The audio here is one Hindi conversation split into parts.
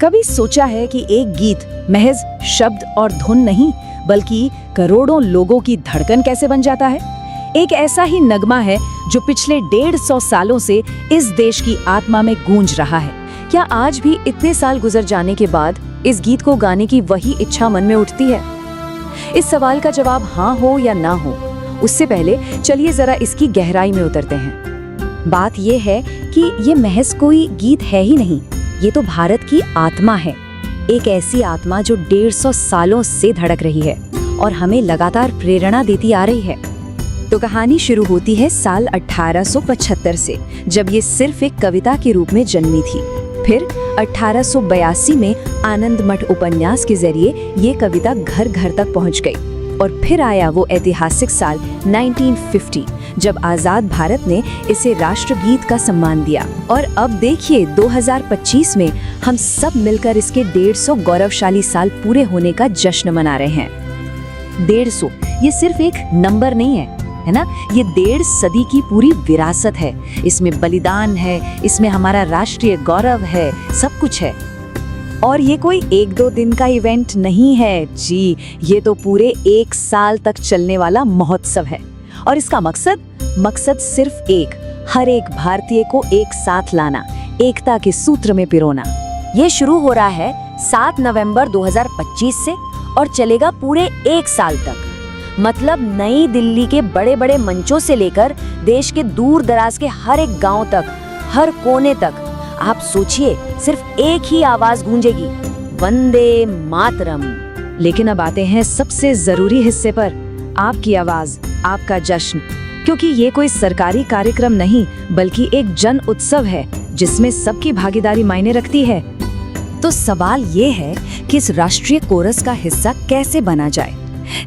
कभी सोचा है कि एक गीत महज शब्द और धुन नहीं बल्कि करोड़ों लोगों की धड़कन कैसे बन जाता है? एक ऐसा ही नगमा है जो पिछले 150 सालों से इस देश की आत्मा में गूंज रहा है। क्या आज भी इतने साल गुजर जाने के बाद इस गीत को गाने की वही इच्छा मन में उठती है? इस सवाल का जवाब हाँ हो या ना हो, उससे पहले चलिए जरा इसकी गहराई में उतरते हैं। बात ये है कि ये महज कोई गीत है ही नहीं, ये तो भारत की आत्मा है। एक ऐसी आत्मा जो 150 सालों से धड़क रही है और हमें लगातार प्रेरणा देती आ रही है। तो कहानी शुरू होती है साल 1875 से, जब ये सिर्फ एक कविता के रूप में जन्मी थी। फिर 1882 में आनंद मठ उपन्यास के जरिए ये कविता घर घर तक पहुंच गई। और फिर आया वो ऐतिहासिक साल 1950, जब आजाद भारत ने इसे राष्ट्रगीत का सम्मान दिया। और अब देखिए 2025 में हम सब मिलकर इसके 150 गौरवशाली साल पूरे होने का जश्न मना रहे हैं। 150 ये सिर्फ एक नंबर नहीं है ना? ये 1.5 सदी की पूरी विरासत है। इसमें बलिदान है, इसमें हमारा राष्ट्रीय गौरव है, सब कुछ है। और ये कोई 1-2 दिन का इवेंट नहीं है जी, ये तो पूरे 1 साल तक चलने वाला महोत्सव है। और इसका मकसद सिर्फ एक, हर एक भारतीय को एक साथ लाना, एकता के सूत्र में पिरोना। ये शुरू हो रहा है 7 नवंबर 2025 से और चलेगा पूरे 1 साल तक। मतलब नई दिल्ली के बड़े बड़े मंचों से लेकर देश के दूर दराज के हर एक गांव तक, हर कोने तक, आप सोचिए सिर्फ एक ही आवाज गूंजेगी, वंदे मातरम। लेकिन अब आते हैं सबसे जरूरी हिस्से पर, आपकी आवाज, आपका जश्न। क्योंकि ये कोई सरकारी कार्यक्रम नहीं बल्कि एक जन उत्सव है जिसमें सबकी भागीदारी मायने रखती है। तो सवाल ये है कि इस राष्ट्रीय कोरस का हिस्सा कैसे बना जाए।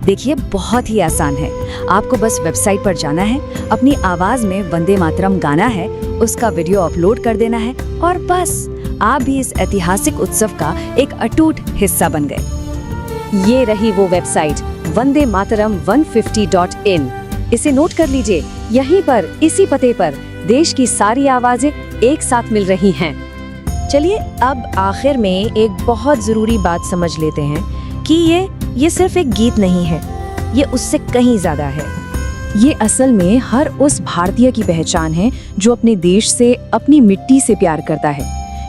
देखिए बहुत ही आसान है, आपको बस वेबसाइट पर जाना है, अपनी आवाज में वंदे मातरम गाना है, उसका वीडियो अपलोड कर देना है और बस आप भी इस ऐतिहासिक उत्सव का एक अटूट हिस्सा बन गए। ये रही वो वेबसाइट vandemaataram150.in। इसे नोट कर लीजिए, यहीं पर इसी पते पर देश की सारी आवाजें एक साथ मिल रही हैं। चलिए अब आखिर में एक बहुत जरूरी बात समझ लेते हैं कि ये सिर्फ एक गीत नहीं है, ये उससे कहीं ज्यादा है। ये असल में हर उस भारतीय की पहचान है जो अपने देश से, अपनी मिट्टी से प्यार करता है।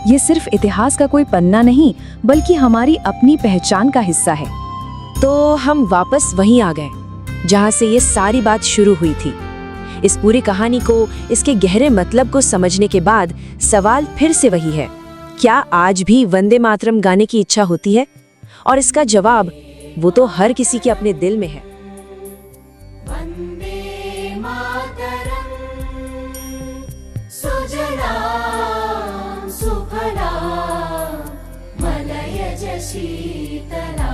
ये सिर्फ इतिहास का कोई पन्ना नहीं बल्कि हमारी अपनी पहचान का हिस्सा है। तो हम वापस वहीं आ गए जहाँ से ये सारी बात शुरू हुई थी। इस पूरी कहानी को, इसके गहरे मतलब को समझने के बाद सवाल फिर से वही है, क्या आज भी वंदे मातरम गाने की इच्छा होती है? और इसका जवाब वो तो हर किसी के अपने दिल में है। वंदे मातरम, सुजलां सुफलां मलयज शीतलां,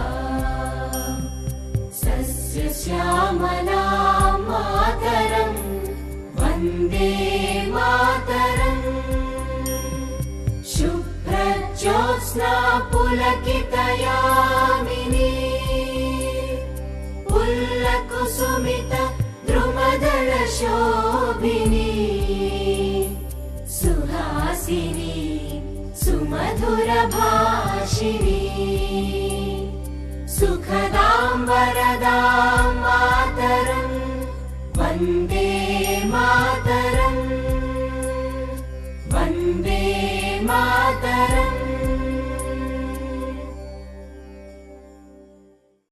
सस्यश्यामलां मातरं वन्दे मातरम्। शुभ्रज्योत्स्ना पुलकितयामिनी, पुल्लकुसुमित द्रुमदलशोभिनी, सुहासिनी सुमधुरभाषिणी, सुखदां वरदां मातरं वन्दे मातरम्, वन्दे मातरम्।